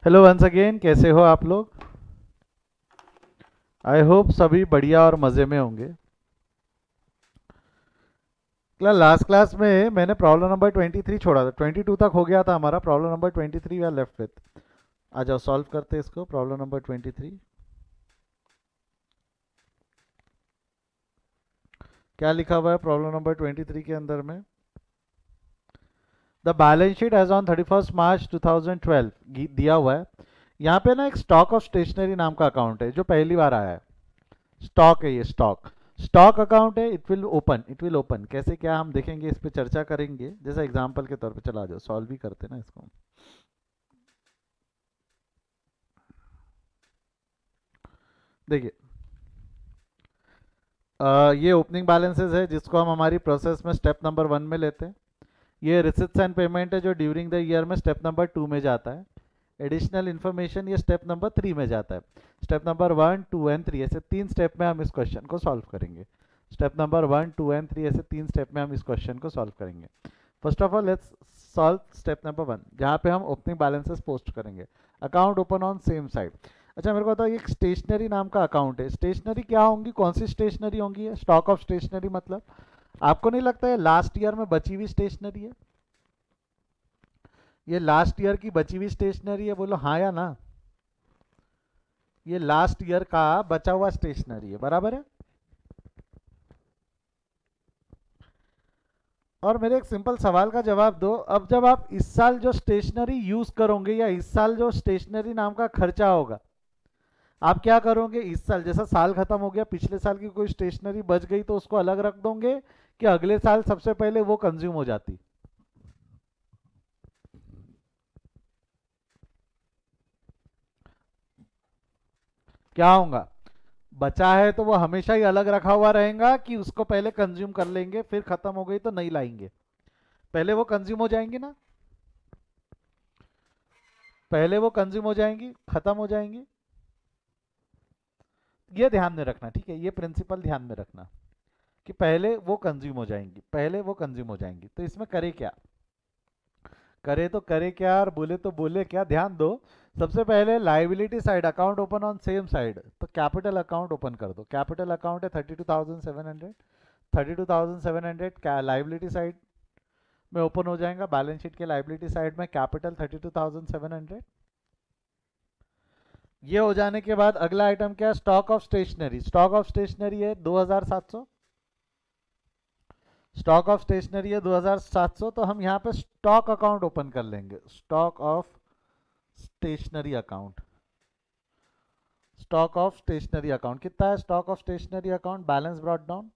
Hello once again, कैसे हो आप लोग? आई होप सभी बढ़िया और मज़े में होंगे। लास्ट क्लास में मैंने प्रॉब्लम नंबर 23 छोड़ा था। 22 तक हो गया था हमारा। Problem number 23 we are left with. आ जाओ सॉल्व करते हैं इसको। प्रॉब्लम नंबर 23 क्या लिखा हुआ है प्रॉब्लम नंबर 23 के अंदर में? The balance sheet as on 31 March 2012 दिया हुआ है। यहाँ पे ना एक स्टॉक ऑफ स्टेशनरी नाम का अकाउंट है जो पहली बार आया है। स्टॉक है, ये स्टॉक स्टॉक अकाउंट है। इट विल ओपन कैसे, क्या हम देखेंगे, इस पे चर्चा करेंगे। जैसे एग्जांपल के तौर पे चला जाओ, सॉल्व भी करते हैं ना इसको। देखिए, ये ओपनिंग बैलेंसेस है जिसको हम हमारी प्रोसेस में स्टेप नंबर 1 में लेते हैं। ये रिसिप्ट्स एंड पेमेंट है जो ड्यूरिंग द ईयर में स्टेप नंबर 2 में जाता है। एडिशनल इन्फॉर्मेशन ये स्टेप नंबर 3 में जाता है। स्टेप नंबर 1, 2 एंड 3 ऐसे 3 स्टेप में हम इस क्वेश्चन को सॉल्व करेंगे। स्टेप नंबर 1, 2 एंड 3 ऐसे 3 स्टेप में हम इस क्वेश्चन को सॉल्व करेंगे। First of all let's solve step number 1, जहाँ पे हम ओपनिंग बैलेंसेस पोस्ट करेंगे। Account open on same side. अच्छा, मेरे को बताओ, ये एक स्टेशनरी नाम का अकाउंट है। स्टेशनरी क्या होंगी, कौन सी स्टेशनरी होंगी? स्टॉक ऑफ स्टेशनरी मतलब, आपको नहीं लगता है लास्ट ईयर में बची हुई स्टेशनरी है? ये लास्ट ईयर की बची हुई स्टेशनरी है, बोलो हाँ या ना। ये लास्ट ईयर का बचा हुआ स्टेशनरी है, बराबर है। और मेरे एक सिंपल सवाल का जवाब दो। अब जब आप इस साल जो स्टेशनरी यूज करोगे या इस साल जो स्टेशनरी नाम का खर्चा होगा, आप क्या करोगे? इस साल जैसा साल खत्म हो गया, पिछले साल की कोई स्टेशनरी बच गई तो उसको अलग रख दोगे, कि अगले साल सबसे पहले वो कंज्यूम हो जाती? क्या होगा? बचा है तो वो हमेशा ही अलग रखा हुआ रहेगा, कि उसको पहले कंज्यूम कर लेंगे, फिर खत्म हो गई तो नहीं लाएंगे? पहले वो कंज्यूम हो जाएंगी ना, पहले वो कंज्यूम हो जाएंगी, खत्म हो जाएंगी। ये ध्यान में रखना, ठीक है? ये प्रिंसिपल ध्यान में रखना कि पहले वो कंज्यूम हो जाएंगी, पहले वो कंज्यूम हो जाएंगी। तो इसमें करे क्या? करे तो करे क्या और बोले तो बोले क्या, ध्यान दो। सबसे पहले liability side, account open on same side, तो कैपिटल अकाउंट ओपन कर दो। कैपिटल अकाउंट है 32,700। 32,700 क्या लाइबिलिटी साइड में ओपन हो जाएगा। बैलेंस शीट के लाइबिलिटी साइड में कैपिटल 32,700। ये हो जाने के बाद अगला आइटम क्या? Stock of stationery. Stock of stationery है 2,700। स्टॉक ऑफ स्टेशनरी है 2,700, तो हम यहाँ पे स्टॉक अकाउंट ओपन कर लेंगे। Stock of stationery account. Stock of stationery account कितना है? Stock of stationery account balance brought down,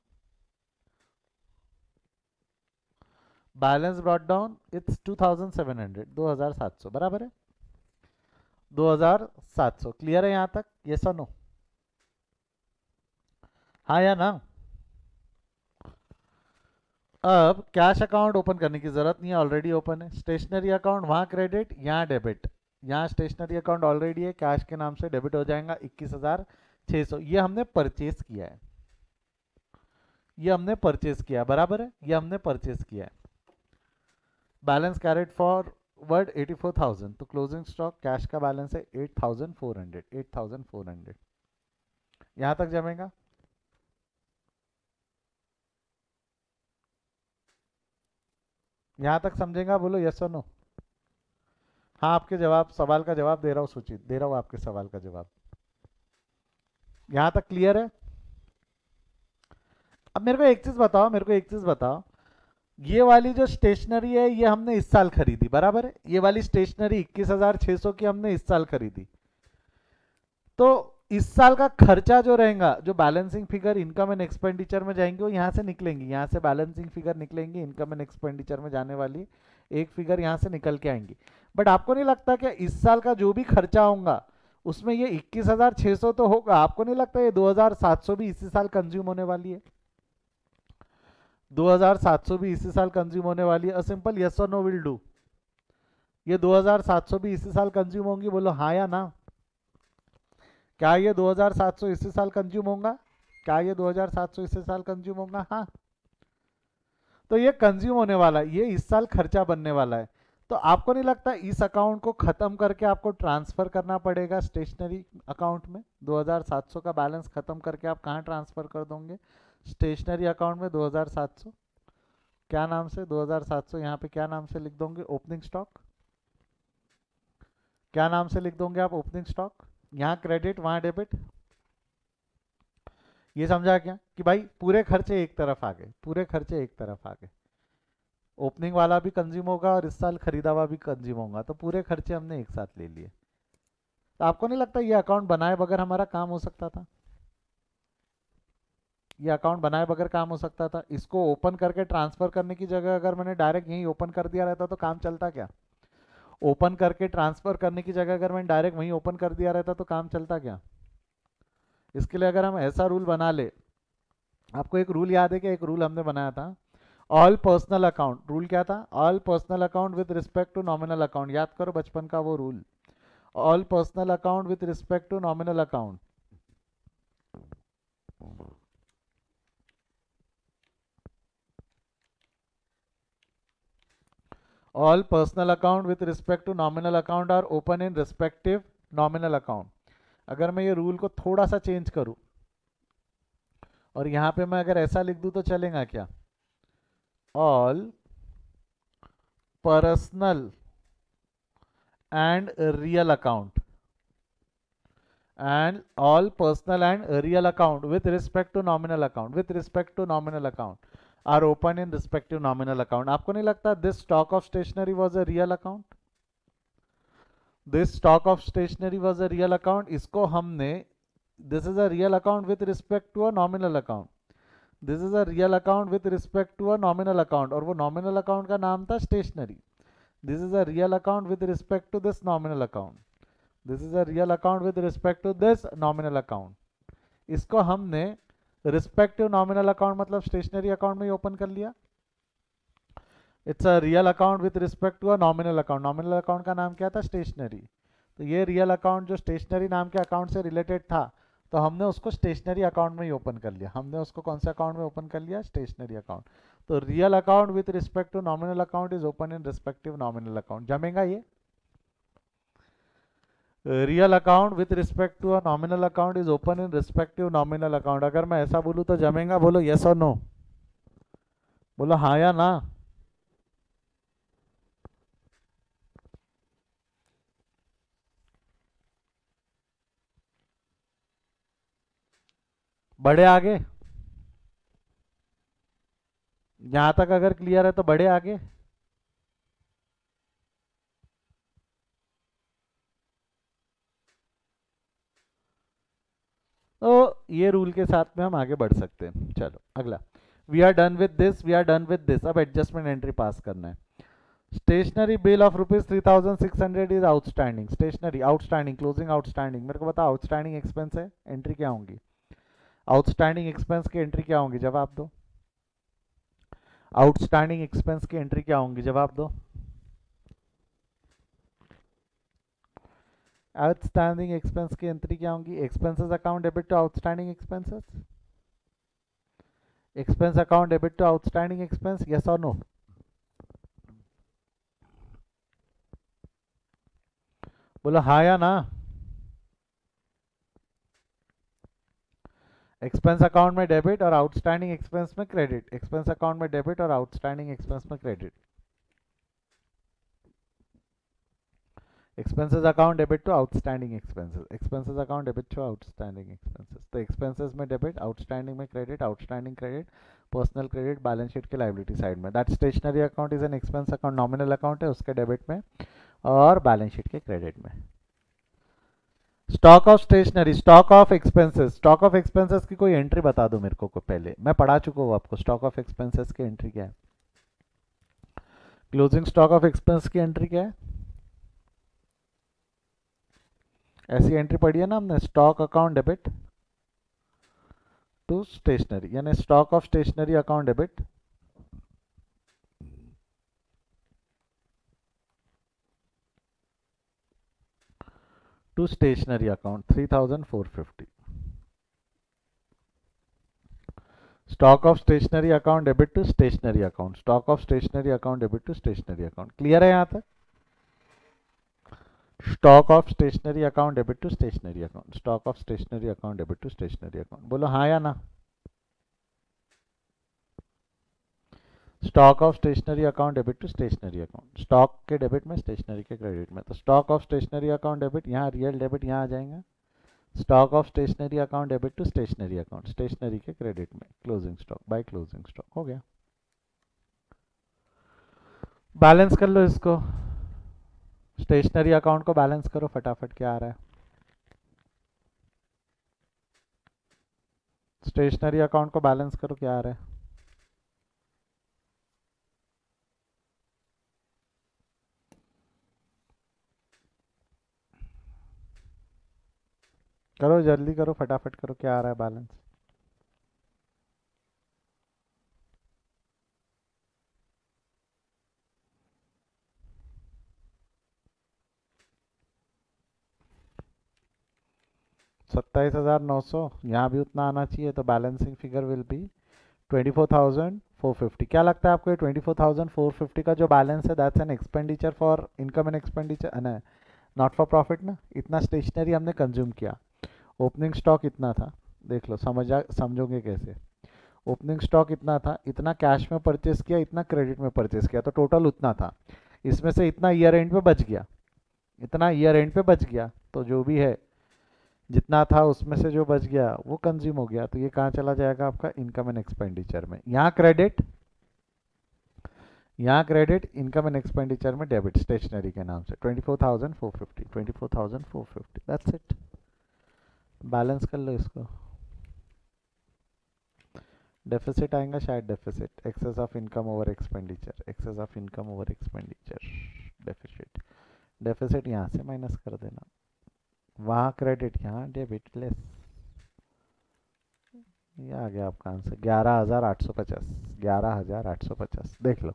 balance brought down it's 2,700, 2,700 बराबर है। 2,700 क्लियर है यहाँ तक? यस और नो? हाँ या ना? अब कैश अकाउंट ओपन करने की जरूरत नहीं है, ऑलरेडी ओपन है। स्टेशनरी अकाउंट वहाँ क्रेडिट, यहाँ डेबिट। यहाँ स्टेशनरी अकाउंट ऑलरेडी है, कैश के नाम से डेबिट हो जाएगा 21,600। ये हमने परचेज किया है, ये हमने परचेज किया, बराबर है, ये हमने परचेज किया है। बैलेंस कैरेट फॉर वर्ड 84,000, तो क्लोजिंग स्टॉक कैश का बैलेंस है 8,400। 8,400 यहाँ तक जमेगा? यहाँ तक समझेगा? बोलो यस और नो। हाँ, आपके जवाब, सवाल का जवाब दे रहा हूँ, सूचित दे रहा हूँ आपके सवाल का जवाब। यहाँ तक क्लियर है? अब मेरे को एक चीज बताओ, मेरे को एक चीज बताओ, ये वाली जो स्टेशनरी है ये हमने इस साल खरीदी, बराबर है। ये वाली स्टेशनरी 21,600 की हमने इस साल खरीदी। तो इस साल का खर्चा जो रहेगा, जो balancing figure income and expenditure में जाएंगे, वो यहाँ से निकलेंगी। यहाँ से बैलेंसिंग फिगर निकलेंगी, इनकम एंड एक्सपेंडिचर में जाने वाली एक फिगर यहाँ से निकल के आएंगी। बट आपको नहीं लगता कि इस साल का जो भी खर्चा होगा उसमें ये 21,600 तो होगा? आपको नहीं लगता ये 2,700 भी इसी साल कंज्यूम होने वाली है? 2,700 भी इसी साल कंज्यूम होने वाली है। सिंपल यस और नो विल डू। ये 2,700 भी इसी साल कंज्यूम होंगी, बोलो हाँ या ना। क्या ये 2,700 इसी साल कंज्यूम होगा? क्या ये 2,700 इसी साल कंज्यूम होगा? हाँ। तो ये कंज्यूम होने वाला है, ये इस साल खर्चा बनने वाला है। तो आपको नहीं लगता इस अकाउंट को खत्म करके आपको ट्रांसफर करना पड़ेगा स्टेशनरी अकाउंट में? 2700 का बैलेंस खत्म करके आप कहाँ ट्रांसफर कर दोगे? स्टेशनरी अकाउंट में 2700। क्या नाम से 2700 यहाँ पे क्या नाम से लिख दोगे? Opening stock. क्या नाम से लिख दोगे आप? Opening stock. यहाँ क्रेडिट वहाँ डेबिट। ये समझा क्या कि भाई पूरे खर्चे एक तरफ आ गए, पूरे खर्चे एक तरफ आ गए। ओपनिंग वाला भी कंज्यूम होगा और इस साल खरीदा हुआ भी कंज्यूम होगा, तो पूरे खर्चे हमने एक साथ ले लिए। तो आपको नहीं लगता ये अकाउंट बनाए बगैर हमारा काम हो सकता था? ये अकाउंट बनाए बगैर काम हो सकता था। इसको ओपन करके ट्रांसफर करने की जगह अगर मैंने डायरेक्ट यहीं ओपन कर दिया रहता तो काम चलता क्या? ओपन करके ट्रांसफर करने की जगह अगर मैंने डायरेक्ट वहीं ओपन कर दिया रहता तो काम चलता क्या? इसके लिए अगर हम ऐसा रूल बना ले, आपको एक रूल याद है कि एक रूल हमने बनाया था, ऑल पर्सनल अकाउंट। रूल क्या था? All personal account with respect to nominal account. याद करो बचपन का वो rule, all personal account with respect to nominal account. All personal account with respect to nominal account are open in respective nominal account. अगर मैं ये rule को थोड़ा सा चेंज करूं और यहां पे मैं अगर ऐसा लिख दूं तो चलेगा क्या? All personal and real account and all personal and real account with respect to nominal account are open in respective nominal account. आपको नहीं लगता this stock of stationery was a real account? This stock of stationery was a real account. इसको हमने, this is a real account with respect to a nominal account. This is a real account with respect to a nominal account, और वो nominal account का नाम था stationery. This is a real account with respect to this nominal account. This is a real account with respect to this nominal account. इसको हमने respective nominal account मतलब stationery account में ही ओपन कर लिया। It's a real account with respect to a nominal account. Nominal account का नाम क्या था? स्टेशनरी। तो ये रियल अकाउंट जो स्टेशनरी नाम के अकाउंट से रिलेटेड था, तो हमने उसको स्टेशनरी अकाउंट में ही ओपन कर लिया। हमने उसको कौन से अकाउंट में ओपन कर लिया? Stationery account. तो real account with respect to nominal account is open in respective nominal account. जमेगा ये? Real account with respect to a nominal account is open in respective nominal account. अगर मैं ऐसा बोलूं तो जमेगा? बोलो यस और नो, बोलो हाँ या ना। बड़े आगे? यहां तक अगर क्लियर है तो बड़े आगे। तो ये रूल के साथ में हम आगे बढ़ सकते हैं। चलो अगला, we are done with this, we are done with this. अब एडजस्टमेंट एंट्री पास करना है। Stationery bill of rupees 3600 is outstanding. Stationery outstanding, closing outstanding. मेरे को बता आउटस्टैंडिंग एक्सपेंस है, एंट्री क्या होंगी? आउटस्टैंडिंग एक्सपेंस की एंट्री क्या होंगी? जवाब दो। आउटस्टैंडिंग एक्सपेंस की एंट्री क्या होंगी? जवाब दो। आउटस्टैंडिंग एक्सपेंस की एंट्री क्या होंगी? Expenses account debit to outstanding expenses. Expense account debit to outstanding expense, yes और नो? बोलो हाँ या ना। एक्सपेंस अकाउंट में डेबिट और आउटस्टैंडिंग एक्सपेंस में क्रेडिट। एक्सपेंस अकाउंट में डेबिट और आउटस्टैंडिंग एक्सपेंस में credit. Expenses account debit to outstanding expenses. Expenses account debit to outstanding expenses. तो एक्सपेंसेस में डेबिट, आउटस्टैंडिंग में credit, outstanding credit, personal credit balance sheet के liability side में। That stationery account is an expense account, nominal account है, उसके debit में और balance sheet के क्रेडिट में। Stock of stationery, stock of expenses. Stock of expenses की कोई एंट्री बता दो मेरे को पहले, मैं पढ़ा चुका हूँ आपको। स्टॉक ऑफ एक्सपेंसेस की एंट्री क्या है? क्लोजिंग स्टॉक ऑफ एक्सपेंस की एंट्री क्या है? ऐसी एंट्री पढ़ी है ना हमने, stock account debit to stationery, यानी stock of stationery account debit to stationery account 3450। Stock of stationery account debit to stationery account, stock of stationery account debit to stationery account. Clear है यहाँ तक? Stock of stationery account debit to stationery account, stock of stationery account debit to stationery account, बोलो हाँ या ना। Stock of stationery account debit to stationery account, stock के debit में, stationery के क्रेडिट में, तो stock of stationery account debit, यहाँ रियल डेबिट यहाँ आ जाएंगे, stock of stationery account debit to stationery account, stationery के क्रेडिट में, closing stock by closing stock, हो गया। बैलेंस कर लो इसको, स्टेशनरी अकाउंट को बैलेंस करो फटाफट, क्या आ रहा है। स्टेशनरी अकाउंट को बैलेंस करो, क्या आ रहा है। करो जल्दी करो, फटाफट करो, क्या आ रहा है बैलेंस। $27,900, यहाँ भी उतना आना चाहिए, तो बैलेंसिंग फिगर विल बी 24,450। क्या लगता है आपको ये 24,450 का जो बैलेंस है, that's an expenditure for income and expenditure ना, नॉट फॉर प्रॉफिट ना। इतना स्टेशनरी हमने कंज्यूम किया, ओपनिंग स्टॉक इतना था, देख लो समझोगे कैसे। ओपनिंग स्टॉक इतना था, इतना कैश में परचेस किया, इतना क्रेडिट में परचेस किया, तो टोटल उतना था। इसमें से इतना ईयर एंड पे बच गया, इतना ईयर एंड पे बच गया, तो जो भी है जितना था उसमें से जो बच गया वो कंज्यूम हो गया, तो ये कहाँ चला जाएगा आपका इनकम एंड एक्सपेंडिचर में। यहाँ क्रेडिट, यहाँ क्रेडिट, इनकम एंड एक्सपेंडिचर में डेबिट, स्टेशनरी के नाम से 24,450, 24,450, दैट्स इट। बैलेंस कर लो इसको। डेफिसिट आएगा शायद, deficit excess of income over expenditure, excess of income over expenditure, deficit, deficit यहाँ से माइनस कर देना, वहाँ क्रेडिट, यहाँ डेबिट, लेस, ये आ गया आपका आंसर 11,850, 11,850, देख लो।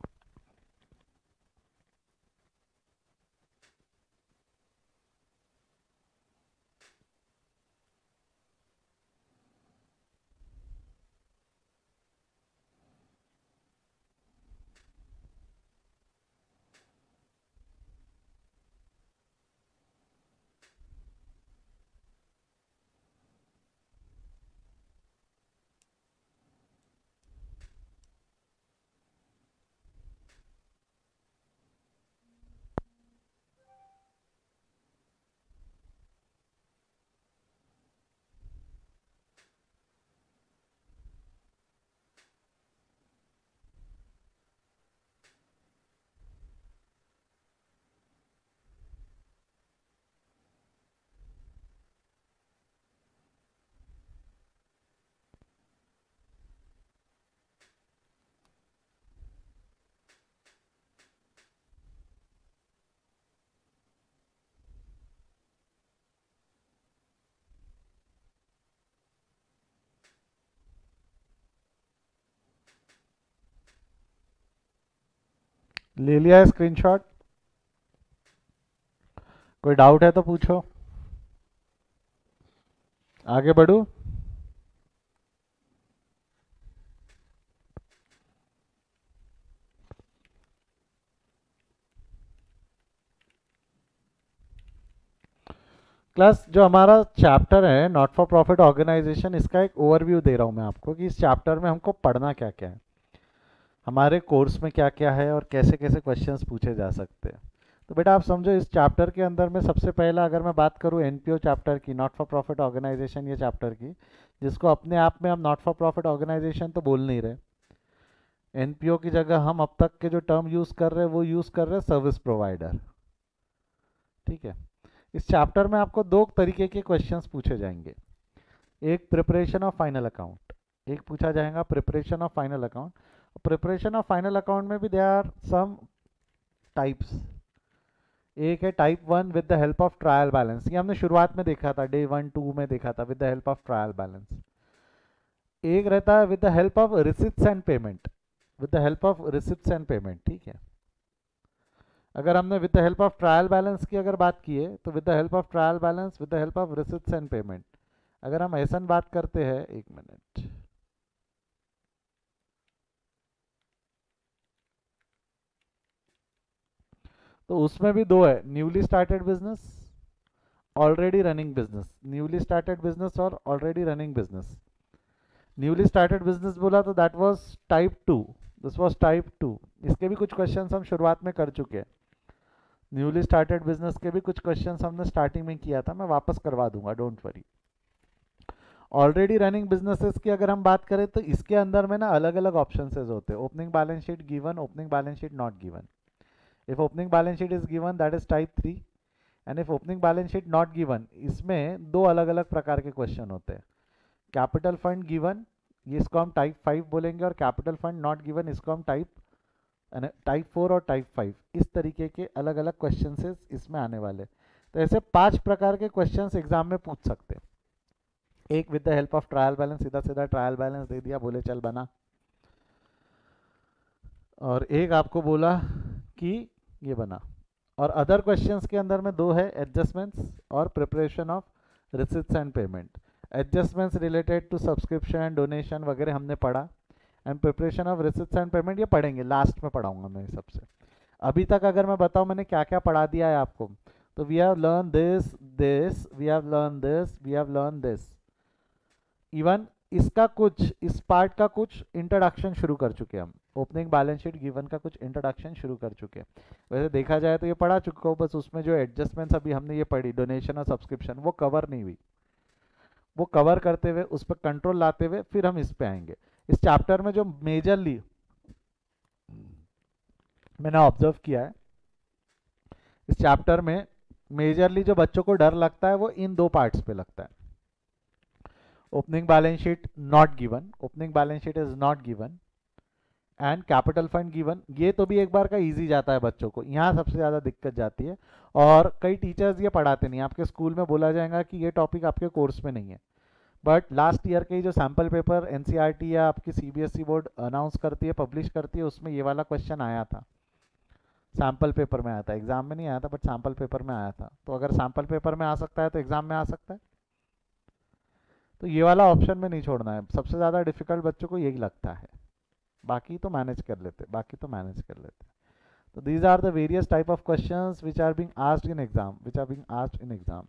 ले लिया है स्क्रीनशॉट, कोई डाउट है तो पूछो, आगे बढ़ू। क्लास जो हमारा चैप्टर है नॉट फॉर प्रॉफिट ऑर्गेनाइजेशन, इसका एक ओवरव्यू दे रहा हूँ मैं आपको कि इस चैप्टर में हमको पढ़ना क्या क्या है, हमारे कोर्स में क्या क्या है और कैसे कैसे क्वेश्चंस पूछे जा सकते हैं। तो बेटा आप समझो, इस चैप्टर के अंदर में सबसे पहला अगर मैं बात करूँ एनपीओ चैप्टर की, नॉट फॉर प्रॉफिट ऑर्गेनाइजेशन ये चैप्टर की, जिसको अपने आप में हम नॉट फॉर प्रॉफिट ऑर्गेनाइजेशन तो बोल नहीं रहे, एनपीओ की जगह हम अब तक के जो टर्म यूज़ कर रहे हैं वो यूज़ कर रहे हैं सर्विस प्रोवाइडर, ठीक है। इस चैप्टर में आपको दो तरीके के क्वेश्चंस पूछे जाएंगे, एक प्रिपरेशन ऑफ फाइनल अकाउंट, एक पूछा जाएगा preparation of final account. Preparation of final account में भी देयर आर सम टाइप्स, एक है type 1 with the help of trial balance, ये हमने शुरुआत में देखा था, डे 1 2 में देखा था, with the help of trial balance. एक रहता है with the help of receipts and payment, with the help of receipts and payment, ठीक है। अगर हमने with the help of trial balance की अगर बात की है, तो with the help of trial balance, with the help of receipts and payment. अगर हम ऐसा बात करते हैं, एक मिनट, तो उसमें भी दो है, newly started business already running business, newly started business और already running business. Newly started business बोला तो that was type 2, this was type 2। इसके भी कुछ क्वेश्चंस हम शुरुआत में कर चुके हैं। न्यूली स्टार्टेड बिजनेस के भी कुछ क्वेश्चंस हमने स्टार्टिंग में किया था, मैं वापस करवा दूंगा, don't worry. Already running businesses की अगर हम बात करें तो इसके अंदर में ना अलग अलग ऑप्शन होते हैं, opening balance sheet given, opening balance sheet not given. If opening balance sheet is given that is type 3, and if opening balance sheet not given, इसमें दो अलग अलग प्रकार के क्वेश्चन होते हैं। कैपिटल फंड गिवन, ये इसको हम टाइप 5 बोलेंगे, और कैपिटल फंड नॉट गिवन इसको हम टाइप 4 और टाइप 5, इस तरीके के अलग अलग क्वेश्चन इसमें आने वाले। तो ऐसे 5 प्रकार के क्वेश्चंस एग्जाम में पूछ सकते हैं। एक with the help of trial balance, सीधा सीधा ट्रायल बैलेंस दे दिया, बोले चल बना। और एक आपको बोला कि ये बना। और अदर क्वेश्चंस के अंदर में दो है, एडजस्टमेंट्स और preparation of receipts and payment. Adjustments related to subscription, donation वगैरह हमने पढ़ा, and preparation of receipts and payment ये पढ़ेंगे, लास्ट में पढ़ाऊंगा मैं सबसे। अभी तक अगर मैं बताऊं मैंने क्या क्या पढ़ा दिया है आपको, तो we have learn this, this, we have learn this, we have learn this. Even इसका कुछ, इस पार्ट का कुछ इंट्रोडक्शन शुरू कर चुके हैं हम, ओपनिंग बैलेंस शीट गिवन का कुछ इंट्रोडक्शन शुरू कर चुके हैं। वैसे देखा जाए तो ये पढ़ा चुका हूँ, बस उसमें जो एडजस्टमेंट्स अभी हमने ये पढ़ी, डोनेशन और सब्सक्रिप्शन, वो कवर नहीं हुई। वो कवर करते हुए, उस पर कंट्रोल लाते हुए फिर हम इस पे आएंगे। इस चैप्टर में जो मेजरली मैंने ऑब्जर्व किया है, इस चैप्टर में मेजरली जो बच्चों को डर लगता है वो इन दो पार्ट्स पे लगता है। Opening balance sheet not given, opening balance sheet is not given, and capital fund given. ये तो भी एक बार का इजी जाता है बच्चों को, यहाँ सबसे ज़्यादा दिक्कत जाती है। और कई टीचर्स ये पढ़ाते नहीं, आपके स्कूल में बोला जाएगा कि ये टॉपिक आपके कोर्स में नहीं है, बट लास्ट ईयर के जो सैम्पल पेपर एनसीईआरटी या आपकी सीबीएसई बोर्ड अनाउंस करती है, पब्लिश करती है, उसमें ये वाला क्वेश्चन आया था, सैम्पल पेपर में आया था, एग्जाम में नहीं आया था बट सैम्पल पेपर में आया था। तो अगर सैम्पल पेपर में आ सकता है तो एग्जाम में आ सकता है। तो ये वाला ऑप्शन में नहीं छोड़ना है, सबसे ज़्यादा डिफिकल्ट बच्चों को यही लगता है, बाकी तो मैनेज कर लेते, बाकी तो मैनेज कर लेते। तो these are the various type of questions which are being asked in exam, which are being asked in exam.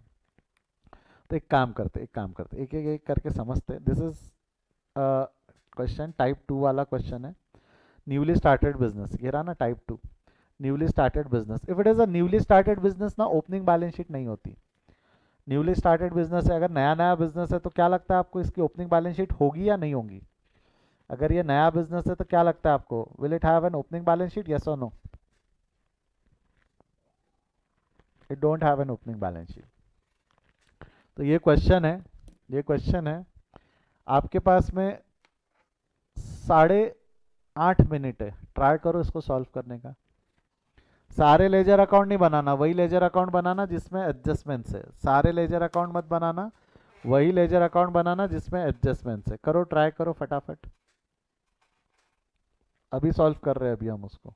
तो एक काम करते, एक एक एक करके समझते। दिस इज क्वेश्चन टाइप 2 वाला क्वेश्चन है, न्यूली स्टार्टेड बिजनेस, ये रहा ना type 2, newly started business. If it is a newly started business ना, ओपनिंग बैलेंस शीट नहीं होती। न्यूली स्टार्टेड बिजनेस है, अगर नया नया बिजनेस है तो क्या लगता है आपको, इसकी ओपनिंग बैलेंस शीट होगी या नहीं होगी? अगर ये नया बिजनेस है तो क्या लगता है आपको, will it have an opening balance sheet, yes और no? It don't have an opening balance sheet. तो ये क्वेश्चन है, ये क्वेश्चन है आपके पास में 8.5 मिनट है, ट्राई करो इसको सॉल्व करने का। सारे लेजर अकाउंट नहीं बनाना, वही लेजर अकाउंट बनाना जिसमें एडजस्टमेंट्स है। सारे लेजर अकाउंट मत बनाना, वही लेजर अकाउंट बनाना जिसमें एडजस्टमेंट्स है। करो, ट्राई करो फटाफट, अभी सॉल्व कर रहे हैं अभी हम उसको।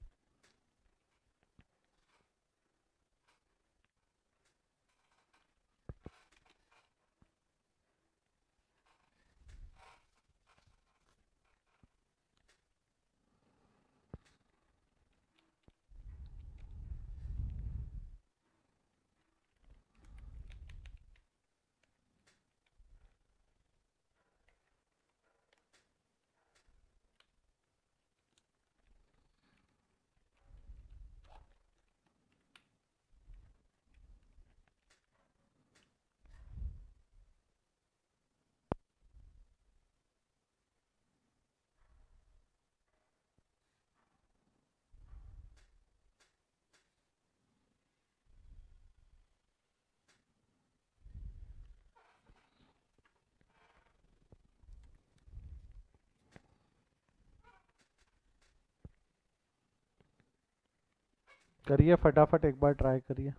करिए फटाफट, एक बार ट्राई करिए।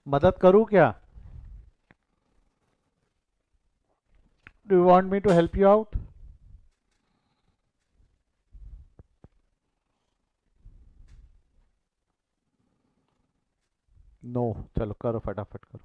मदद करूं क्या? Do you want me to help you out? No, चलो करो फटाफट करो।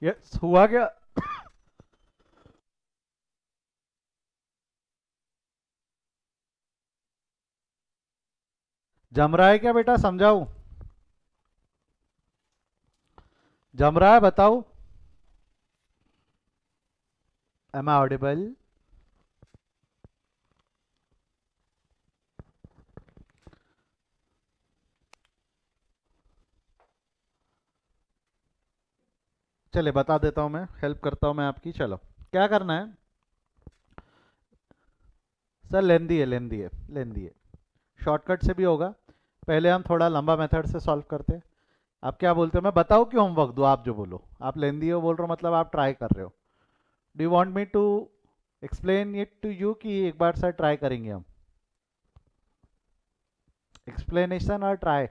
यस हुआ क्या? जम रहा है क्या बेटा, समझाऊं? जम रहा है, बताओ। Am I audible? चलिए बता देता हूं, मैं हेल्प करता हूं मैं आपकी। चलो क्या करना है सर, लेंदी है, लेंदी है, लेंदी है। शॉर्टकट से भी होगा। पहले हम थोड़ा लंबा मेथड से सॉल्व करते हैं। आप क्या बोलते हो, मैं बताऊं कि होमवर्क दो? आप जो बोलो। आप लेंदी हो बोल रहे हो मतलब आप ट्राई कर रहे हो। Do you want me to explain it to you कि एक बार सर ट्राई करेंगे हम? एक्सप्लेनेशन और ट्राई?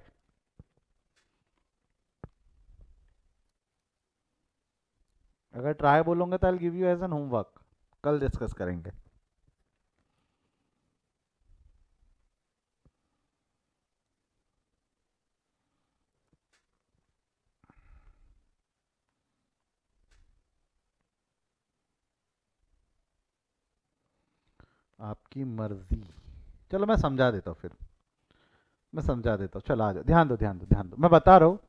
अगर ट्राई बोलोगे तो I give you as an homework. कल डिस्कस करेंगे। आपकी मर्जी। चलो मैं समझा देता हूँ फिर। मैं समझा देता हूँ, चलो आ जाओ, ध्यान दो ध्यान दो ध्यान दो, मैं बता रहा हूँ।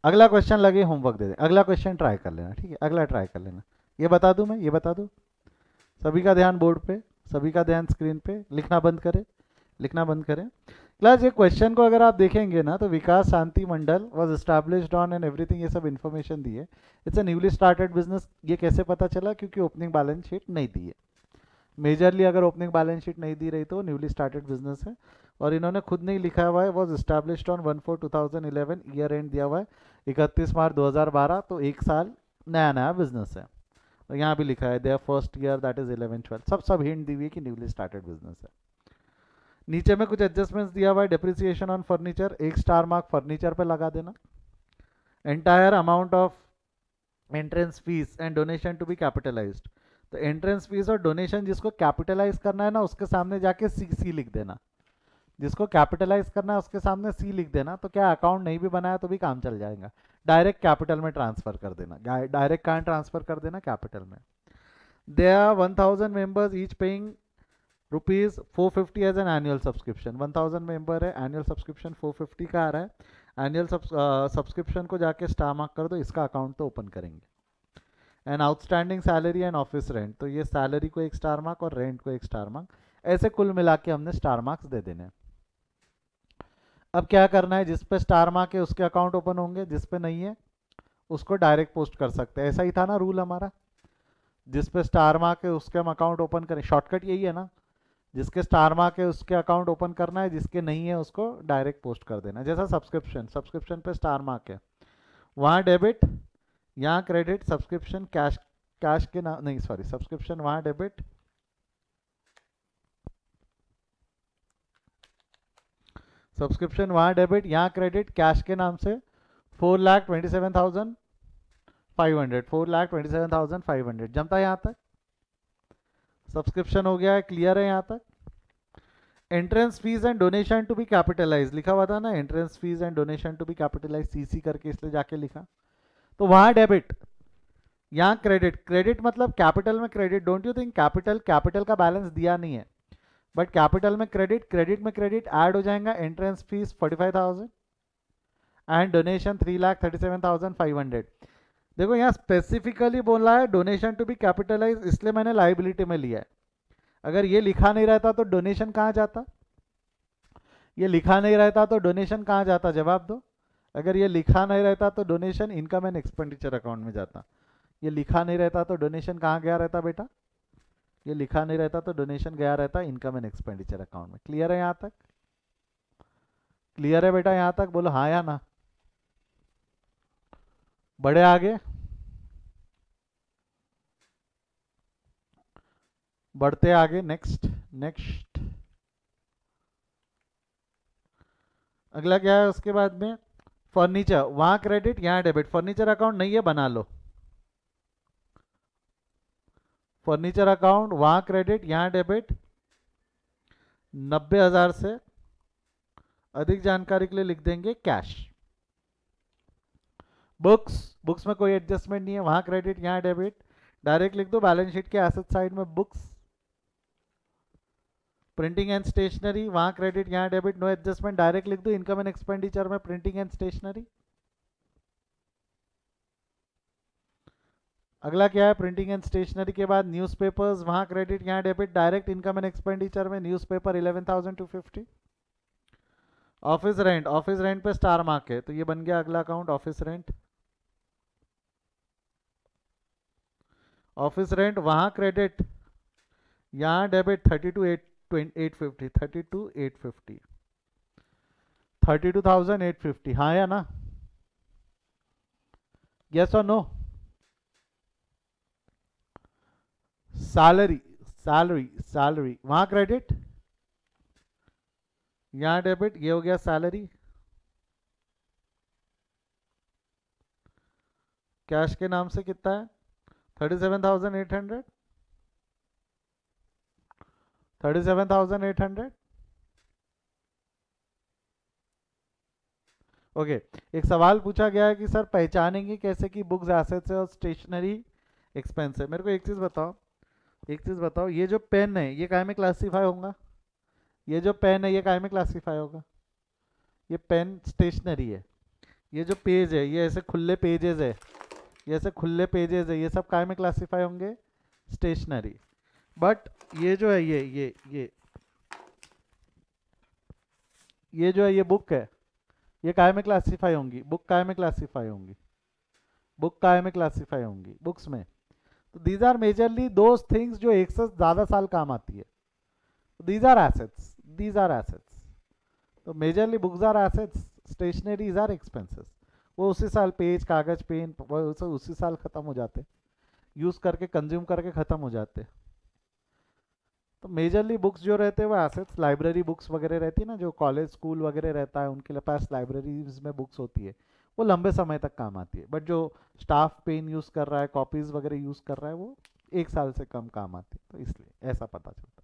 अगला क्वेश्चन लगे होमवर्क दे दे, अगला क्वेश्चन ट्राई कर लेना, ठीक है? अगला ट्राई कर लेना। ये बता दूं मैं, ये बता दूं। सभी का ध्यान बोर्ड पे, सभी का ध्यान स्क्रीन पे। लिखना बंद करें, लिखना बंद करें। क्लास ये क्वेश्चन को अगर आप देखेंगे ना तो Vikas Shanti Mandal was established on and everything, ये सब इन्फॉर्मेशन दी है। It's a newly started business. ये कैसे पता चला? क्योंकि ओपनिंग बैलेंस शीट नहीं दी है। मेजरली अगर ओपनिंग बैलेंस शीट नहीं दी रही तो न्यूली स्टार्टेड बिजनेस है। और इन्होंने खुद नहीं लिखा हुआ है, was established on 1/4/2011, year and दिया हुआ है 31 मार्च 2012, तो एक साल नया नया बिजनेस है। और यहाँ भी लिखा है there first year that is 11-12, सब सब हिंट दी हुई है कि न्यूली स्टार्टेड बिजनेस है। नीचे में कुछ एडजस्टमेंट्स दिया हुआ है। डिप्रिसिएशन ऑन फर्नीचर, एक स्टार मार्क फर्नीचर पे लगा देना। Entire amount of entrance fees and donation to be capitalized, तो एंट्रेंस फीस और डोनेशन जिसको कैपिटलाइज करना है ना उसके सामने जाके सी सी लिख देना। जिसको कैपिटलाइज करना है उसके सामने सी लिख देना, तो क्या अकाउंट नहीं भी बनाया तो भी काम चल जाएगा। डायरेक्ट कैपिटल में ट्रांसफर कर देना, डायरेक्ट कहाँ ट्रांसफर कर देना? कैपिटल में। They are 1000 members each paying ₹450 as an annual subscription. 1000 member है, एनुअल सब्सक्रिप्शन 450 का आ रहा है। एनुअल सब्सक्रिप्शन को जाके स्टार मार्क कर दो, इसका अकाउंट तो ओपन करेंगे। And outstanding salary and office rent, तो ये सैलरी को एक स्टार मार्क और रेंट को एक स्टार मार्क, ऐसे कुल मिला के हमने स्टार मार्क्स दे देने हैं। अब क्या करना है, जिस पे स्टार मार्क है उसके अकाउंट ओपन होंगे, जिस पे नहीं है उसको डायरेक्ट पोस्ट कर सकते हैं। ऐसा ही था ना रूल हमारा? जिस पे स्टार मार्क है उसके हम अकाउंट ओपन करें, शॉर्टकट यही है ना? जिसके स्टार मार्क है उसके अकाउंट ओपन करना है, जिसके नहीं है उसको डायरेक्ट पोस्ट कर देना। जैसा सब्सक्रिप्शन, सब्सक्रिप्शन पे स्टार मार्क है, वहाँ डेबिट, यहाँ क्रेडिट। सब्सक्रिप्शन कैश, कैश के नाम नहीं, सॉरी, सब्सक्रिप्शन वहाँ डेबिट, सब्सक्रिप्शन वहाँ डेबिट, यहाँ क्रेडिट। कैश के नाम से 4,27,500, 4,27,500 जमता है यहाँ तक। सब्सक्रिप्शन हो गया है, क्लियर है यहाँ तक? Entrance fees and donation to be capitalize लिखा हुआ था ना, entrance fees and donation to be capitalize, CC करके इसलिए जाके लिखा। तो वहां डेबिट, यहाँ क्रेडिट। क्रेडिट मतलब कैपिटल में credit. Don't you think capital, capital का बैलेंस दिया नहीं है, बट कैपिटल में क्रेडिट, क्रेडिट में क्रेडिट ऐड हो जाएगा। Entrance fees 45,000 and donation 3,37,500। देखो यहाँ स्पेसिफिकली बोला है डोनेशन टू बी कैपिटलाइज, इसलिए मैंने लाइबिलिटी में लिया है। अगर ये लिखा नहीं रहता तो डोनेशन कहाँ जाता? ये लिखा नहीं रहता तो डोनेशन कहाँ जाता? जवाब दो। अगर ये लिखा नहीं रहता तो donation income and expenditure account में जाता। ये लिखा नहीं रहता तो डोनेशन कहाँ गया रहता बेटा? ये लिखा नहीं रहता तो डोनेशन गया रहता इनकम एंड एक्सपेंडिचर अकाउंट में। क्लियर है यहाँ तक? क्लियर है बेटा यहाँ तक? बोलो हाँ या ना। बढ़े आगे, बढ़ते आगे। नेक्स्ट, नेक्स्ट अगला क्या है उसके बाद में? फर्नीचर, वहां क्रेडिट यहाँ डेबिट। फर्नीचर अकाउंट नहीं है, बना लो। फर्नीचर अकाउंट वहां क्रेडिट यहाँ डेबिट। 90,000 से अधिक जानकारी के लिए लिख देंगे कैश। बुक्स में कोई एडजस्टमेंट नहीं है, वहां क्रेडिट यहाँ डेबिट, डायरेक्ट लिख दो बैलेंस शीट के एसेट साइड में बुक्स। प्रिंटिंग एंड स्टेशनरी, वहां क्रेडिट यहाँ डेबिट, नो एडजस्टमेंट, डायरेक्ट लिख दो इनकम एंड एक्सपेंडिचर में प्रिंटिंग एंड स्टेशनरी। अगला क्या है, प्रिंटिंग एंड स्टेशनरी के बाद न्यूज़पेपर्स, वहां क्रेडिट यहाँ debit, direct income and expenditure में न्यूज़पेपर 11,250। ऑफिस रेंट पे स्टार मार्क है तो ये बन गया अगला account office rent. Office rent वहां क्रेडिट यहाँ डेबिट 32,850, 32,850, हाँ या ना, यस और नो। सैलरी वहां क्रेडिट यहाँ डेबिट, ये हो गया सैलरी। कैश के नाम से कितना है 37,800, 37,800। ओके, एक सवाल पूछा गया है कि सर पहचानेंगे कैसे कि बुक्स एसेट्स है और स्टेशनरी एक्सपेंस है। मेरे को एक चीज बताओ, ये जो पेन है ये काय में क्लासीफाई होगा, ये जो पेन है ये काय में क्लासीफाई होगा, ये पेन स्टेशनरी है। ये जो पेज है ये ऐसे खुले पेजेस है, ये ऐसे खुले पेजेस है, ये सब काय में क्लासीफाई होंगे, स्टेशनरी। बट ये जो है ये जो है ये बुक है, ये काय में क्लासीफाई होंगी, बुक काय में क्लासीफाई होंगी, बुक्स में। तो these are majorly those things जो एक से ज्यादा साल काम आती है, दीज आर एसेट्स। तो majorly books are assets, stationeries are expenses. वो उसी साल पेज कागज पेन वो उसी साल खत्म हो जाते, यूज करके कंज्यूम करके खत्म हो जाते। तो मेजरली बुक्स जो रहते हैं वो एसेट्स, लाइब्रेरी बुक्स वगैरह रहती है ना, जो कॉलेज स्कूल वगैरह रहता है उनके पास लाइब्रेरीज में बुक्स होती है, वो लंबे समय तक काम आती है। बट जो स्टाफ पेन यूज कर रहा है, कॉपीज वगैरह यूज कर रहा है, वो एक साल से कम काम आती है, तो इसलिए ऐसा पता चलता है।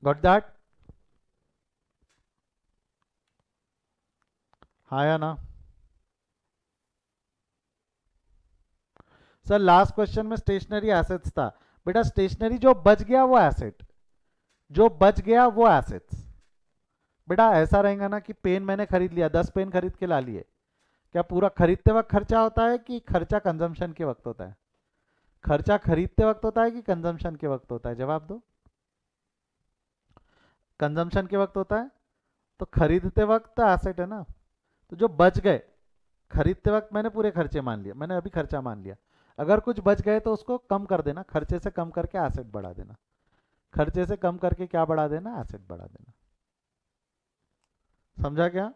गॉट दैट, हाँ या ना। सर लास्ट क्वेश्चन में स्टेशनरी एसेट्स था बेटा, स्टेशनरी जो बच गया वो एसेट, बेटा ऐसा रहेगा ना कि पेन मैंने खरीद लिया, 10 पेन खरीद के ला लिए, क्या पूरा खरीदते वक्त खर्चा होता है कि खर्चा कंजम्पशन के वक्त होता है? खर्चा खरीदते वक्त होता है कि कंजम्पशन के वक्त होता है? जवाब दो। कंजम्पशन के वक्त होता है, तो खरीदते वक्त तो एसेट है ना। तो जो बच गए, खरीदते वक्त मैंने पूरे खर्चे मान लिया, मैंने अभी खर्चा मान लिया, अगर कुछ बच गए तो उसको कम कर देना, खर्चे से कम करके एसेट बढ़ा देना, खर्चे से कम करके क्या बढ़ा देना, एसेट बढ़ा देना। समझा क्या?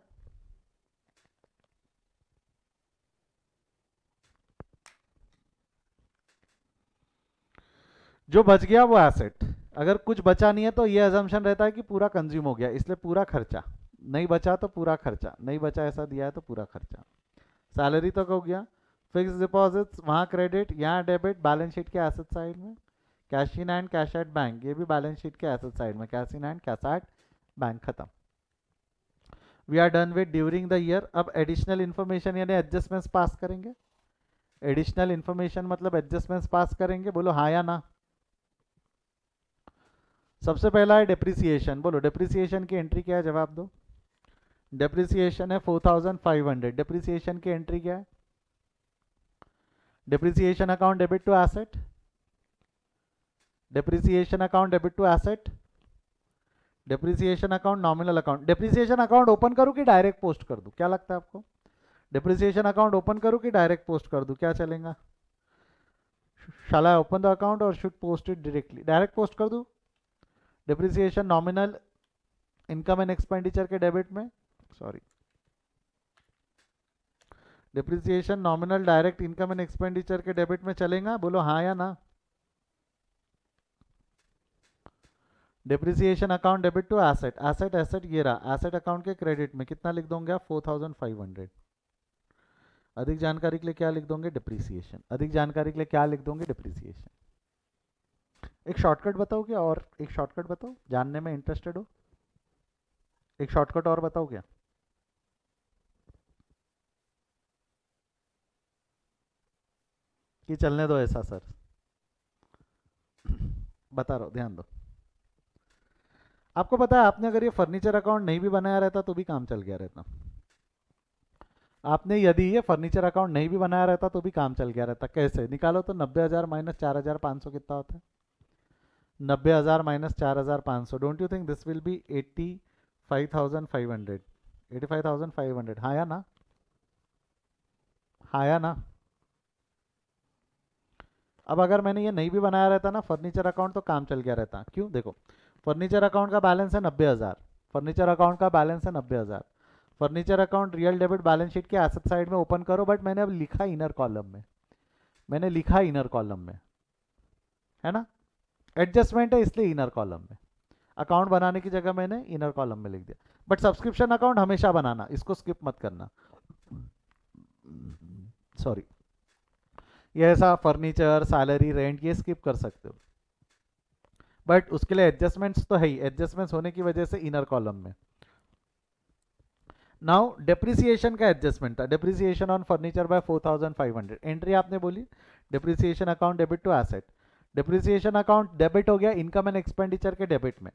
जो बच गया वो एसेट, अगर कुछ बचा नहीं है तो ये अजम्पशन रहता है कि पूरा कंज्यूम हो गया, इसलिए पूरा खर्चा, नहीं बचा तो पूरा खर्चा, नहीं बचा ऐसा दिया है तो पूरा खर्चा। सैलरी तो हो गया। फिक्स डिपॉजिट्स वहाँ क्रेडिट, यहाँ डेबिट, बैलेंस शीट के एसेट साइड में। Cash in and cash at bank, ये भी बैलेंस शीट के एसेट साइड में, cash in and cash at bank, खत्म। We are done with during the year. अब एडिशनल इन्फॉर्मेशन यानी एडजस्टमेंट्स पास करेंगे। एडिशनल इन्फॉर्मेशन मतलब एडजस्टमेंट्स पास करेंगे, बोलो हाँ या ना। सबसे पहला है डेप्रिसिएशन, बोलो डेप्रिसिएशन की एंट्री क्या है, जवाब दो। डेप्रिसिएशन है 4,500, डेप्रिसिएशन की एंट्री क्या है? Depreciation account debit to asset, depreciation account debit to asset, depreciation account nominal account. Depreciation account open करूं कि डायरेक्ट पोस्ट कर दूं, क्या लगता है आपको? डेप्रिसिएशन अकाउंट ओपन करूं कि डायरेक्ट पोस्ट कर दूं, क्या चलेगा? Shall I open the account और should post it directly? Direct post कर दूं। Depreciation nominal income and expenditure के डेबिट में, depreciation nominal direct income and expenditure के डेबिट में चलेगा, बोलो हाँ या ना। Depreciation account debit to asset, asset ये रहा, एसेट अकाउंट के क्रेडिट में कितना लिख दोगे आप? 4,500। अधिक जानकारी के लिए क्या लिख दोगे? डेप्रिसिएशन। अधिक जानकारी के लिए क्या लिख दोगे? डेप्रिसिएशन। एक शॉर्टकट बताओ क्या? और एक शॉर्टकट बताओ, जानने में इंटरेस्टेड हो? एक शॉर्टकट और बताओ क्या? कि चलने दो ऐसा सर? बता रहा हूँ, ध्यान दो। आपको पता है, आपने अगर ये फर्नीचर अकाउंट नहीं भी बनाया रहता तो भी काम चल गया रहता। आपने यदि ये फर्नीचर अकाउंट नहीं भी बनाया रहता तो भी काम चल गया रहता। कैसे निकालो तो? 90,000 माइनस 4,500 कितना होता है? 90,000 minus 4,500, don't you think this will be 85,500? 85,500, हाँ या ना? हाँ या ना? अब अगर मैंने ये नहीं भी बनाया रहता ना फर्नीचर अकाउंट तो काम चल गया रहता। क्यों? देखो, फर्नीचर अकाउंट का बैलेंस है 90,000। फर्नीचर अकाउंट का बैलेंस है 90,000। Furniture account real debit balance sheet के एसेट साइड में ओपन करो, बट मैंने अब लिखा इनर कॉलम में। मैंने लिखा इनर कॉलम में, है ना? एडजस्टमेंट है इसलिए इनर कॉलम में। अकाउंट बनाने की जगह मैंने इनर कॉलम में लिख दिया। बट सब्सक्रिप्शन अकाउंट हमेशा बनाना, इसको स्किप मत करना। सॉरी, ये ऐसा फर्नीचर, सैलरी, रेंट ये स्किप कर सकते हो, बट उसके लिए एडजस्टमेंट्स तो है ही। एडजस्टमेंट्स होने की वजह से इनर कॉलम में। नाउ डेप्रिसिएशन का एडजस्टमेंट था, depreciation on furniture by 4,500। Entry आपने बोली depreciation account debit to asset. Depreciation account debit हो गया इनकम एंड एक्सपेंडिचर के डेबिट में।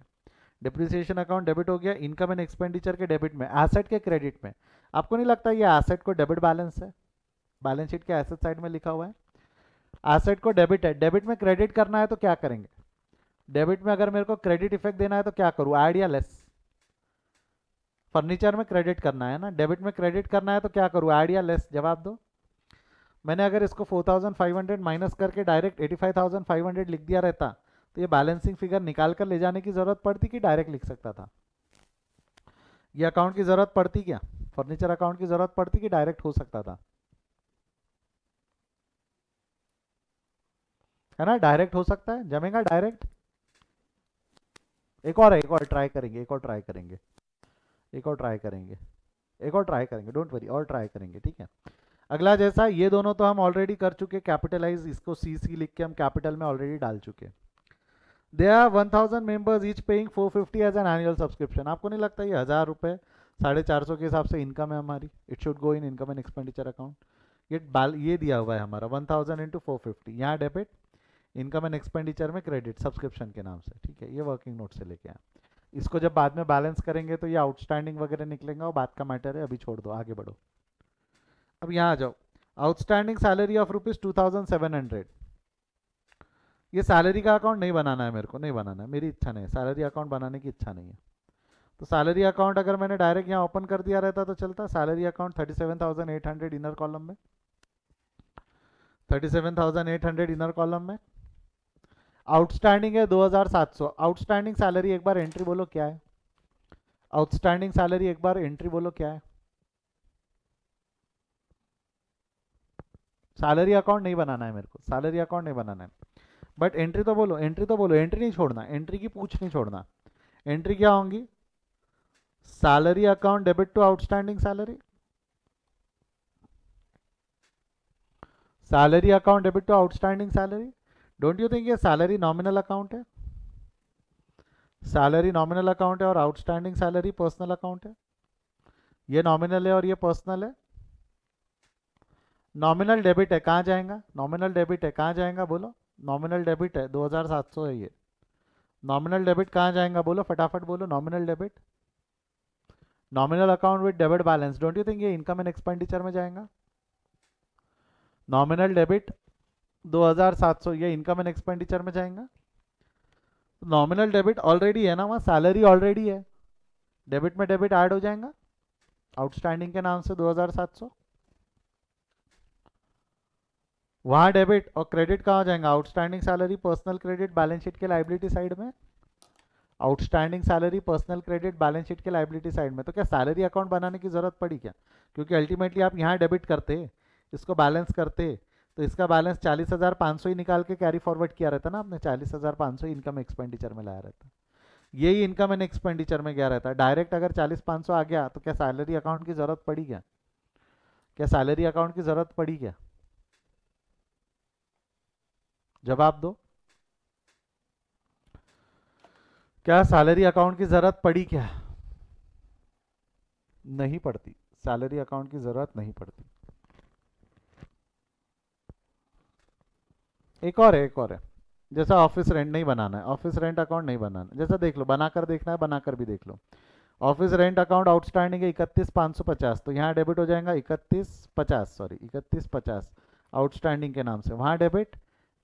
डेप्रिसिएशन अकाउंट डेबिट हो गया इनकम एंड एक्सपेंडिचर के डेबिट में, एसेट के क्रेडिट में। आपको नहीं लगता ये एसेट को डेबिट बैलेंस है? बैलेंस शीट के एसेट साइड में लिखा हुआ है। एसेट को डेबिट है, डेबिट में क्रेडिट करना है तो क्या करेंगे? डेबिट में अगर मेरे को क्रेडिट इफेक्ट देना है तो क्या करूँ? ऐड या लेस? फर्नीचर में क्रेडिट करना है ना, डेबिट में क्रेडिट करना है तो क्या करूँ? ऐड या लेस? जवाब दो। मैंने अगर इसको 4,500 माइनस करके डायरेक्ट 85,500 लिख दिया रहता तो ये बैलेंसिंग फिगर निकाल कर ले जाने की जरूरत पड़ती कि डायरेक्ट लिख सकता था? ये अकाउंट की जरूरत पड़ती क्या? फर्नीचर अकाउंट की जरूरत पड़ती कि डायरेक्ट हो सकता था? है ना, डायरेक्ट हो सकता है, जमेगा डायरेक्ट। एक और ट्राई करेंगे, एक और ट्राई करेंगे, एक और ट्राई करेंगे, एक और ट्राई करेंगे, डोंट वरी, और ट्राई करेंगे, ठीक है? अगला जैसा, ये दोनों तो हम ऑलरेडी कर चुके, कैपिटलाइज, इसको सी सी लिख के हम कैपिटल में ऑलरेडी डाल चुके। They are 1,000 members each paying 450 as an annual subscription. आपको नहीं लगता ये 1,000 रुपये 450 के हिसाब से इनकम है हमारी? It should go in income and expenditure account. ये दिया हुआ है हमारा 1,000 इंटू 450, यहाँ डेबिट, इनकम एंड एक्सपेंडिचर में क्रेडिट सब्सक्रिप्शन के नाम से, ठीक है? ये वर्किंग नोट से लेके आए। इसको जब बाद में बैलेंस करेंगे तो ये आउटस्टैंडिंग वगैरह निकलेगा, वो बात का मैटर है, अभी छोड़ दो, आगे बढ़ो। अब यहाँ आ जाओ, आउटस्टैंडिंग सैलरी ऑफ ₹2,700। ये सैलरी का अकाउंट नहीं बनाना है मेरे को, नहीं बनाना है, मेरी इच्छा नहीं है, सैलरी अकाउंट बनाने की इच्छा नहीं है। तो सैलरी अकाउंट अगर मैंने डायरेक्ट यहाँ ओपन कर दिया रहता तो चलता। सैलरी अकाउंट 37,800 इनर कॉलम में, 37,800 इनर कॉलम में। आउटस्टैंडिंग है 2,700। आउटस्टैंडिंग सैलरी एक बार एंट्री बोलो क्या है? आउटस्टैंडिंग सैलरी एक बार एंट्री बोलो क्या है? सैलरी अकाउंट नहीं बनाना है मेरे को, सैलरी अकाउंट नहीं बनाना है, बट एंट्री तो बोलो, एंट्री तो बोलो, एंट्री नहीं छोड़ना, एंट्री की पूछ नहीं छोड़ना। एंट्री क्या होंगी? Salary account debit to outstanding salary, salary account debit to outstanding salary. Don't you think ये सैलरी नॉमिनल अकाउंट है? सैलरी नॉमिनल अकाउंट है और आउटस्टैंडिंग सैलरी पर्सनल अकाउंट है। ये नॉमिनल है और ये पर्सनल है। नॉमिनल डेबिट है, कहाँ जाएगा? नॉमिनल डेबिट है, कहाँ जाएगा बोलो? नॉमिनल डेबिट है 2,700 है ये। नॉमिनल डेबिट कहाँ जाएगा बोलो, फटाफट बोलो, nominal debit. Nominal account with debit balance, don't you think ये इनकम एंड एक्सपेंडिचर में जाएगा? नॉमिनल डेबिट 2,700 ये इनकम एंड एक्सपेंडिचर में जाएगा। नॉमिनल डेबिट ऑलरेडी है ना, वहाँ सैलरी ऑलरेडी है, डेबिट में डेबिट ऐड हो जाएगा आउटस्टैंडिंग के नाम से 2,700। वहाँ डेबिट और क्रेडिट कहाँ जाएगा? Outstanding salary personal credit balance sheet के लाइबिलिटी साइड में। Outstanding salary personal credit balance sheet के लाइबिलिटी साइड में। तो क्या सैलरी अकाउंट बनाने की जरूरत पड़ी क्या? क्योंकि अल्टीमेटली आप यहाँ डेबिट करते, इसको बैलेंस करते, तो इसका बैलेंस 40,500 ही निकाल के कैरी फॉरवर्ड किया रहता ना आपने, 40,500 इनकम एक्सपेंडिचर में लाया रहता, यही इनकम एंड एक्सपेंडिचर में गया रहता। डायरेक्ट अगर 40,500 आ गया तो क्या सैलरी अकाउंट की जरूरत पड़ी क्या? क्या सैलरी अकाउंट की जरूरत पड़ी क्या? जवाब दो, क्या सैलरी अकाउंट की जरूरत पड़ी क्या? नहीं पड़ती, सैलरी अकाउंट की जरूरत नहीं पड़ती। एक और है। जैसे ऑफिस रेंट नहीं बनाना है, ऑफिस रेंट अकाउंट नहीं बनाना है, जैसा देख लो, बनाकर देखना है बनाकर भी देख लो। ऑफिस रेंट अकाउंट आउटस्टैंडिंग है 31,550, तो यहाँ डेबिट हो जाएगा 3150, सॉरी 3150 आउटस्टैंडिंग के नाम से, वहाँ डेबिट,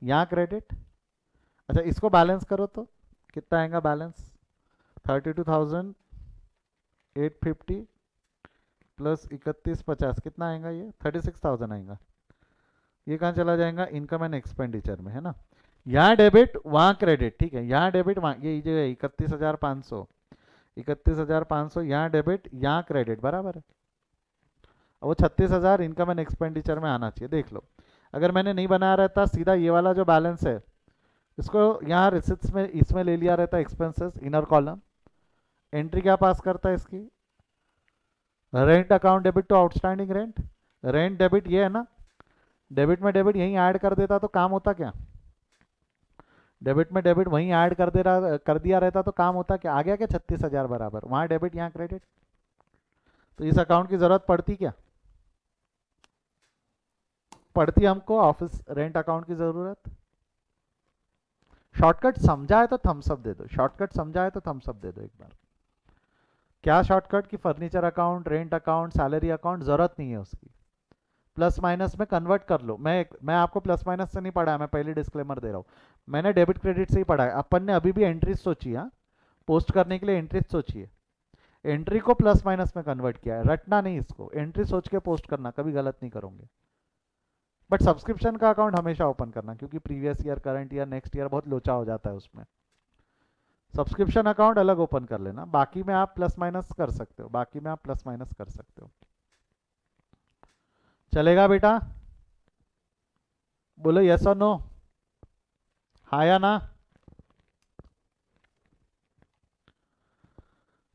यहाँ क्रेडिट। अच्छा इसको बैलेंस करो तो कितना आएगा बैलेंस, 32,850 प्लस 3150 कितना आएगा, ये 36,000 आएगा। ये कहाँ चला जाएगा, इनकम एंड एक्सपेंडिचर में, है ना। यहाँ डेबिट वहाँ क्रेडिट, ठीक है, यहाँ डेबिट वहाँ, ये जो है 31,500, 31,500 यहाँ डेबिट यहाँ क्रेडिट, बराबर है। अब वो 36,000 इनकम एंड एक्सपेंडिचर में आना चाहिए, देख लो। अगर मैंने नहीं बनाया रहता, सीधा ये वाला जो बैलेंस है इसको यहाँ रिसिप्ट्स में इसमें ले लिया रहता, एक्सपेंसेस इनर कॉलम, एंट्री क्या पास करता है इसकी, rent account debit to outstanding rent, rent debit ये है ना, डेबिट में डेबिट यहीं ऐड कर देता तो काम होता क्या, डेबिट में डेबिट वहीं ऐड कर दिया रहता तो काम होता क्या, आ गया क्या 36,000 बराबर, वहाँ डेबिट यहाँ क्रेडिट। तो इस अकाउंट की जरूरत पड़ती क्या, पड़ती हमको ऑफिस रेंट अकाउंट की जरूरत। शॉर्टकट समझा है तो थम्स अप दे दो, शॉर्टकट समझा है तो थम्स अप दे दो एक बार। क्या शॉर्टकट की furniture account, rent account, salary account, जरूरत नहीं है उसकी, प्लस माइनस में कन्वर्ट कर लो। मैं आपको प्लस माइनस से नहीं पढ़ा है, मैं पहले डिस्क्लेमर दे रहा हूँ, मैंने डेबिट क्रेडिट से ही पढ़ा है। अपन ने अभी भी एंट्रीज सोची, हाँ पोस्ट करने के लिए एंट्रीज सोचिए, एंट्री को प्लस माइनस में कन्वर्ट किया है, रटना नहीं इसको, एंट्री सोच के पोस्ट करना, कभी गलत नहीं करोगे। बट सब्सक्रिप्शन का अकाउंट हमेशा ओपन करना, क्योंकि previous year, current year, next year बहुत लोचा हो जाता है उसमें। सब्सक्रिप्शन अकाउंट अलग ओपन कर लेना, बाकी में आप प्लस माइनस कर सकते हो, बाकी में आप प्लस माइनस कर सकते हो। चलेगा बेटा, बोलो यस और नो, हाँ या ना।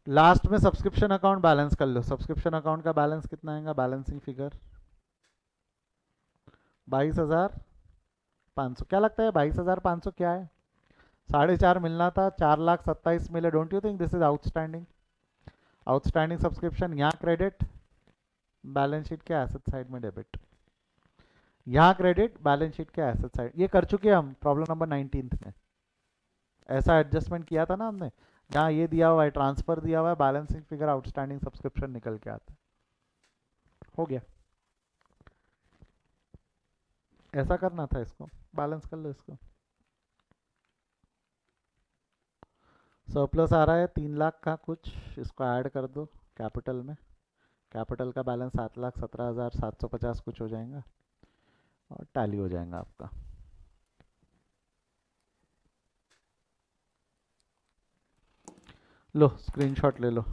लास्ट में सब्सक्रिप्शन अकाउंट बैलेंस कर लो, सब्सक्रिप्शन अकाउंट का बैलेंस कितना आएगा, बैलेंसिंग फिगर 22,500। क्या लगता है 22,500 क्या है, 4.5 मिलना था, 4,27,000 मिले, don't you think this is outstanding, outstanding subscription, यहाँ क्रेडिट, बैलेंस शीट के एसेट साइड में डेबिट, यहाँ क्रेडिट, बैलेंस शीट के एसेट साइड। ये कर चुके हैं हम प्रॉब्लम नंबर 19 में, ऐसा एडजस्टमेंट किया था ना हमने, जहाँ ये दिया हुआ है ट्रांसफर दिया हुआ है, बैलेंसिंग फिगर आउटस्टैंडिंग सब्सक्रिप्शन निकल के आता है, हो गया। ऐसा करना था, इसको बैलेंस कर लो इसको। सरप्लस आ रहा है 3 लाख का कुछ, इसको ऐड कर दो कैपिटल में, कैपिटल का बैलेंस 7,17,750 कुछ हो जाएगा और टैली हो जाएगा आपका। लो स्क्रीनशॉट ले लो।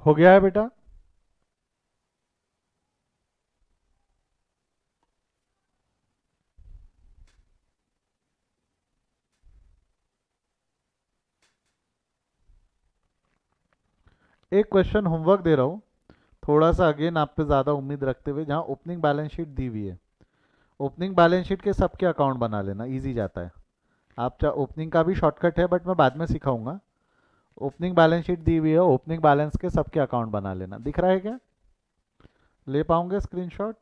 हो गया है बेटा, एक क्वेश्चन होमवर्क दे रहा हूँ, थोड़ा सा अगेन आप पे ज़्यादा उम्मीद रखते हुए, जहाँ ओपनिंग बैलेंस शीट दी हुई है, ओपनिंग बैलेंस शीट के सबके अकाउंट बना लेना, इजी जाता है। आप चाहे ओपनिंग का भी शॉर्टकट है, बट मैं बाद में सिखाऊंगा। ओपनिंग बैलेंस शीट दी हुई है, ओपनिंग बैलेंस के सबके अकाउंट बना लेना, दिख रहा है क्या, ले पाऊंगे screenshot.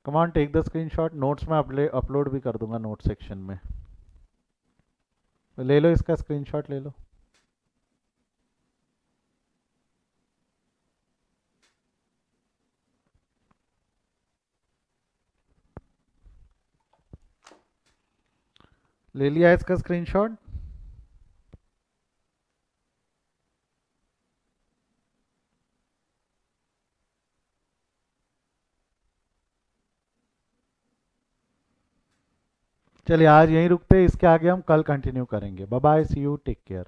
Come on take the screenshot, notes में अपलोड भी कर दूंगा नोट सेक्शन में, ले लो इसका स्क्रीनशॉट ले लो। ले लिया इसका स्क्रीनशॉट। चलिए आज यहीं रुकते हैं, इसके आगे हम कल कंटिन्यू करेंगे। Bye bye, see you, take care.